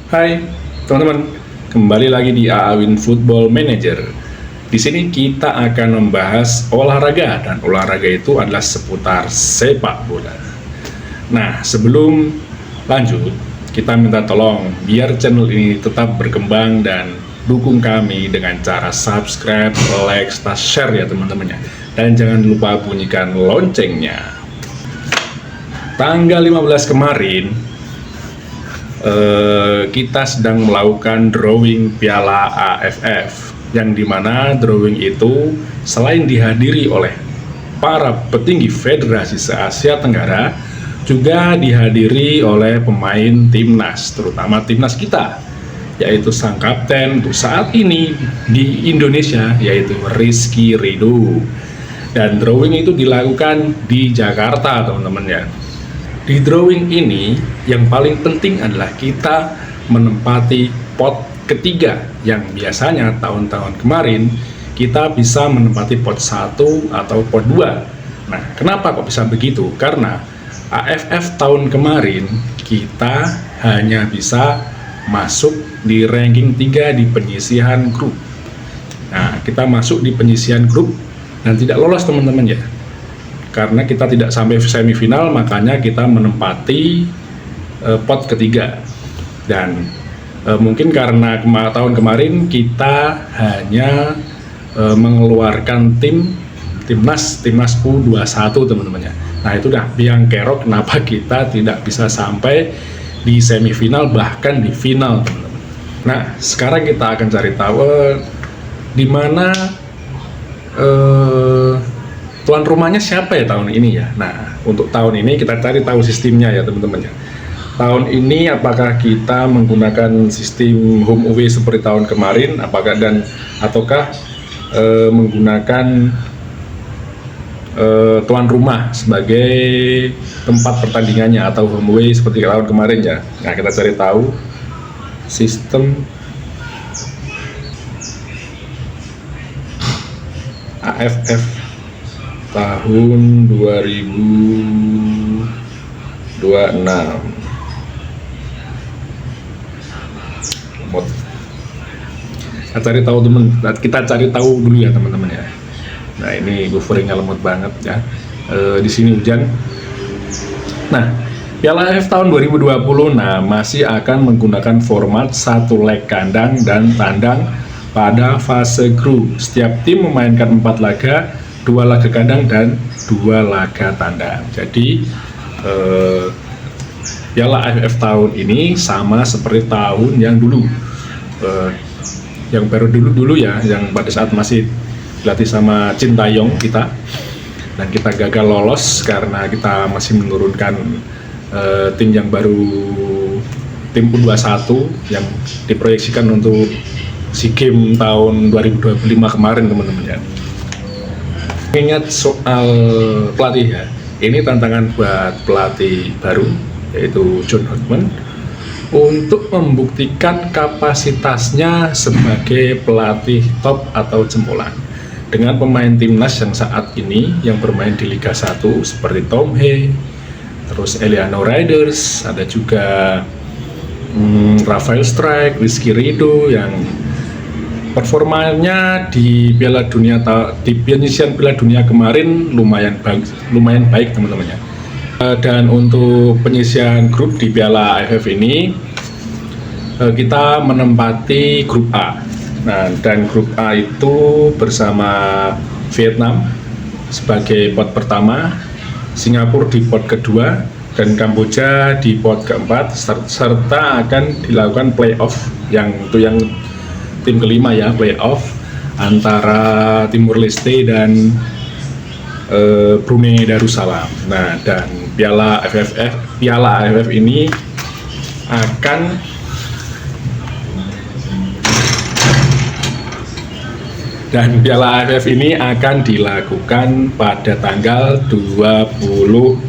Hai teman-teman, kembali lagi di Aawin Football Manager. Di sini kita akan membahas olahraga, dan olahraga itu adalah seputar sepak bola. Nah, sebelum lanjut, kita minta tolong biar channel ini tetap berkembang dan dukung kami dengan cara subscribe, like, share ya teman-teman ya. Dan jangan lupa bunyikan loncengnya. Tanggal 15 kemarin kita sedang melakukan drawing Piala AFF, yang dimana drawing itu selain dihadiri oleh para petinggi federasi se-Asia Tenggara, juga dihadiri oleh pemain timnas, terutama timnas kita, yaitu sang kapten untuk saat ini di Indonesia, yaitu Rizky Ridho. Dan drawing itu dilakukan di Jakarta teman-teman ya. Di drawing ini yang paling penting adalah kita menempati pot ketiga, yang biasanya tahun-tahun kemarin kita bisa menempati pot 1 atau pot 2. Nah, kenapa kok bisa begitu? Karena AFF tahun kemarin kita hanya bisa masuk di ranking 3 di penyisihan grup. Nah, kita masuk di penyisihan grup dan tidak lolos teman-teman ya. Karena kita tidak sampai semifinal, makanya kita menempati pot ketiga. Dan mungkin karena tahun kemarin kita hanya mengeluarkan timnas U21 teman-teman ya. Nah, itu dah yang kerok kenapa kita tidak bisa sampai di semifinal, bahkan di final teman-teman. Nah, sekarang kita akan cari tahu di mana tuan rumahnya siapa ya tahun ini ya. Nah, untuk tahun ini kita cari tahu sistemnya ya teman-teman ya. Tahun ini apakah kita menggunakan sistem home away seperti tahun kemarin, ataukah menggunakan tuan rumah sebagai tempat pertandingannya, atau home away seperti tahun kemarin ya. Nah, kita cari tahu sistem AFF tahun 2026. Kita cari tahu dulu ya teman-teman ya. Nah, ini bufferingnya lemot banget ya. Di sini hujan. Nah, Piala AFF tahun 2020 masih akan menggunakan format 1 leg kandang dan tandang pada fase grup. Setiap tim memainkan 4 laga, 2 laga kandang dan 2 laga tandang. Jadi Piala AFF tahun ini sama seperti tahun yang dulu, yang baru dulu ya, yang pada saat masih dilatih sama Shin Tae-yong kita, dan kita gagal lolos karena kita masih menurunkan tim yang baru, tim U21 yang diproyeksikan untuk SEA Games tahun 2025 kemarin teman-teman ya. Ingat soal pelatih ya, ini tantangan buat pelatih baru, yaitu John Hotman, untuk membuktikan kapasitasnya sebagai pelatih top atau jempolan dengan pemain timnas yang saat ini yang bermain di Liga 1 seperti Tom Hee, terus Eliano Riders, ada juga Rafael Strijk, Rizky Ridho yang performanya di Piala Dunia, di penyisian Piala Dunia kemarin lumayan baik teman-teman ya. Dan untuk penyisian grup di Piala AFF ini kita menempati grup A. Nah, dan grup A itu bersama Vietnam sebagai pot pertama, Singapura di pot kedua, dan Kamboja di pot keempat, serta akan dilakukan playoff yang tim kelima ya, playoff antara Timur Leste dan Brunei Darussalam. Nah, dan Piala AFF ini akan dilakukan pada tanggal 24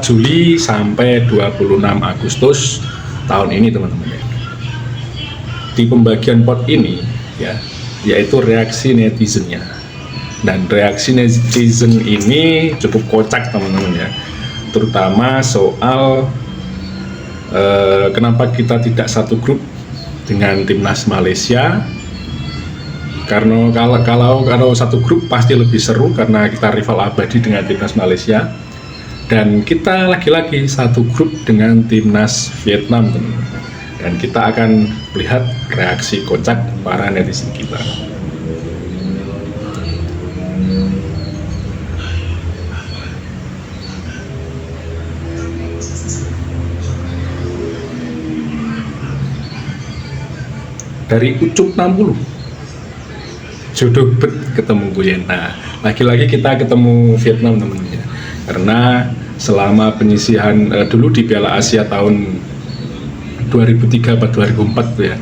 Juli sampai 26 Agustus tahun ini teman-teman ya. Di pembagian pot ini ya, yaitu reaksi netizennya. Dan reaksi netizen ini cukup kocak teman-teman ya. terutama soal kenapa kita tidak satu grup dengan timnas Malaysia. Karena kalau satu grup pasti lebih seru karena kita rival abadi dengan timnas Malaysia, dan kita lagi-lagi satu grup dengan timnas Vietnam, dan kita akan melihat reaksi kocak para netizen kita. Dari Ucup 60, jodoh bet ketemu Nguyen. Nah, lagi-lagi kita ketemu Vietnam teman-teman, karena selama penyisihan dulu di Piala Asia tahun 2003 atau 2004 tuh ya,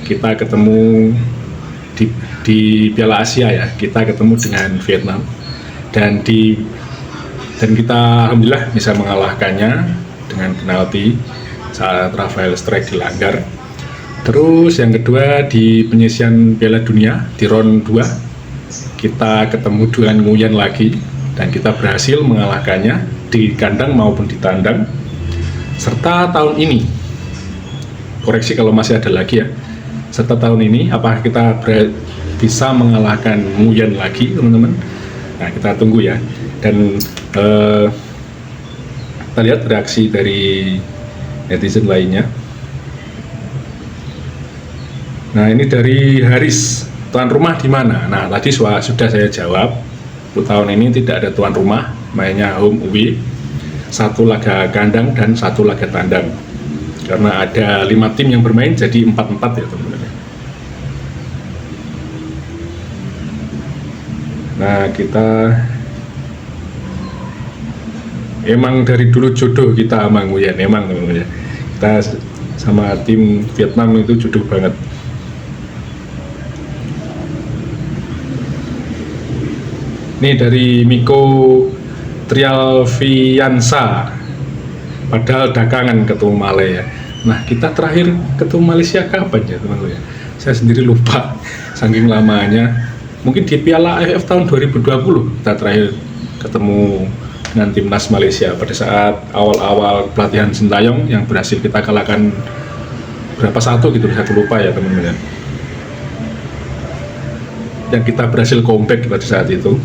kita ketemu di Piala Asia ya, kita ketemu dengan Vietnam, dan kita alhamdulillah bisa mengalahkannya dengan penalti saat Rafael Strike dilanggar. Terus yang kedua di penyisihan Piala Dunia di round 2 kita ketemu dengan Nguyen lagi, dan kita berhasil mengalahkannya di kandang maupun di tandang. Serta tahun ini, koreksi kalau masih ada lagi ya, serta tahun ini apakah kita bisa mengalahkan Nguyen lagi teman-teman? Nah, kita tunggu ya. Dan kita lihat reaksi dari netizen lainnya. Nah, ini dari Haris, tuan rumah di mana? Nah, tadi sudah saya jawab. Untuk tahun ini tidak ada tuan rumah, mainnya home away, satu laga kandang dan satu laga tandang. Karena ada 5 tim yang bermain, jadi 4-4 ya teman-teman. Nah, kita emang dari dulu jodoh kita sama Nguyen, emang teman-teman ya. Kita sama tim Vietnam itu jodoh banget. Ini dari Miko Trialviansa, padahal dagangan ketemu Malaysia. Nah, kita terakhir ketemu Malaysia kapan ya teman-teman ya? Saya sendiri lupa, saking lamanya. Mungkin di Piala AFF tahun 2020 kita terakhir ketemu dengan timnas Malaysia pada saat awal-awal pelatihan Sintayong yang berhasil kita kalahkan berapa satu gitu, saya lupa ya teman-teman. Yang kita berhasil comeback pada saat itu.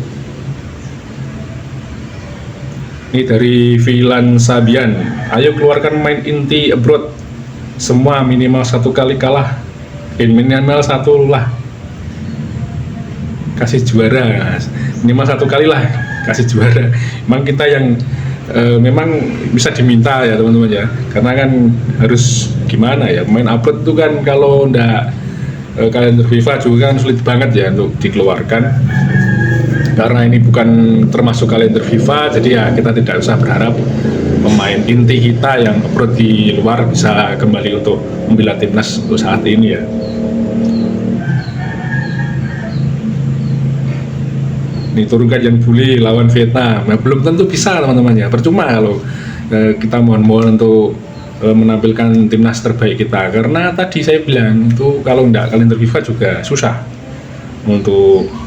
Ini dari Vilan Sabian, ayo keluarkan main inti abroad, semua minimal 1 kali kalah, minimal 1 lah, kasih juara, minimal 1 kali lah kasih juara. Memang kita yang memang bisa diminta ya teman-teman ya, karena kan harus gimana ya, main abroad itu kan kalau ndak kalender FIFA juga kan sulit banget ya untuk dikeluarkan. Karena ini bukan termasuk kalender FIFA, jadi ya kita tidak usah berharap pemain inti kita yang abroad di luar bisa kembali untuk membela timnas untuk saat ini ya. Ini turunkan yang bully lawan Vietnam. Nah, belum tentu bisa teman-teman ya, percuma kalau kita mohon-mohon untuk menampilkan timnas terbaik kita, karena tadi saya bilang itu kalau enggak kalender FIFA juga susah untuk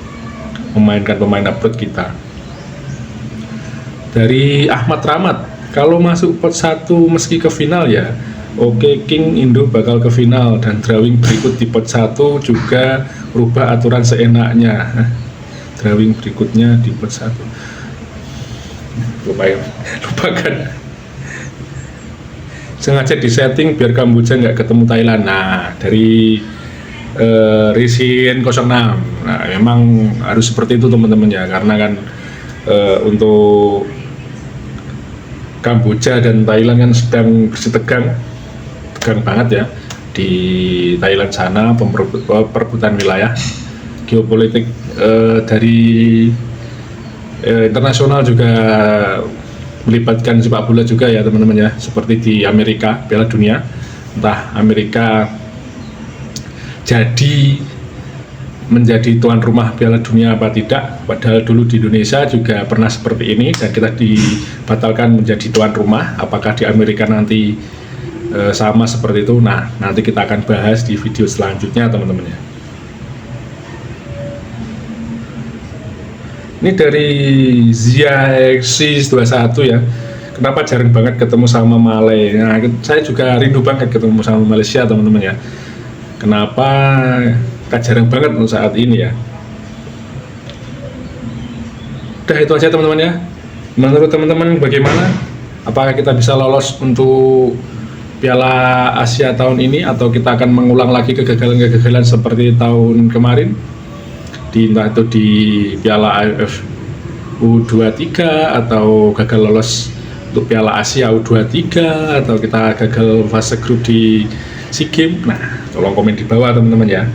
memainkan pemain abroad kita. Dari Ahmad Rahmat, kalau masuk pot 1 meski ke final ya oke, King Indo bakal ke final, dan drawing berikut di pot 1 juga rubah aturan seenaknya. Drawing berikutnya di pot 1 lupakan, sengaja disetting biar Kamboja nggak ketemu Thailand. Nah, dari Risin 06. Nah, memang harus seperti itu teman-teman ya, karena kan untuk Kamboja dan Thailand kan sedang tegang banget ya di Thailand sana, perebutan wilayah, geopolitik dari internasional juga melibatkan sepak bola juga ya teman-teman ya, seperti di Amerika Piala Dunia, entah Amerika jadi menjadi tuan rumah Piala Dunia apa tidak, padahal dulu di Indonesia juga pernah seperti ini dan kita dibatalkan menjadi tuan rumah. Apakah di Amerika nanti sama seperti itu? Nah, nanti kita akan bahas di video selanjutnya teman-teman ya. Ini dari Zia Exis 21 ya, kenapa jarang banget ketemu sama Male. Nah, saya juga rindu banget ketemu sama Malaysia teman-teman ya. Kenapa jarang banget untuk saat ini ya. Udah itu aja teman-teman ya. Menurut teman-teman bagaimana? Apakah kita bisa lolos untuk Piala Asia tahun ini, atau kita akan mengulang lagi kegagalan-kegagalan seperti tahun kemarin entah itu di Piala AFF U23, atau gagal lolos untuk Piala Asia U23, atau kita gagal fase grup di SEA Games? Nah, tolong komen di bawah teman-teman ya.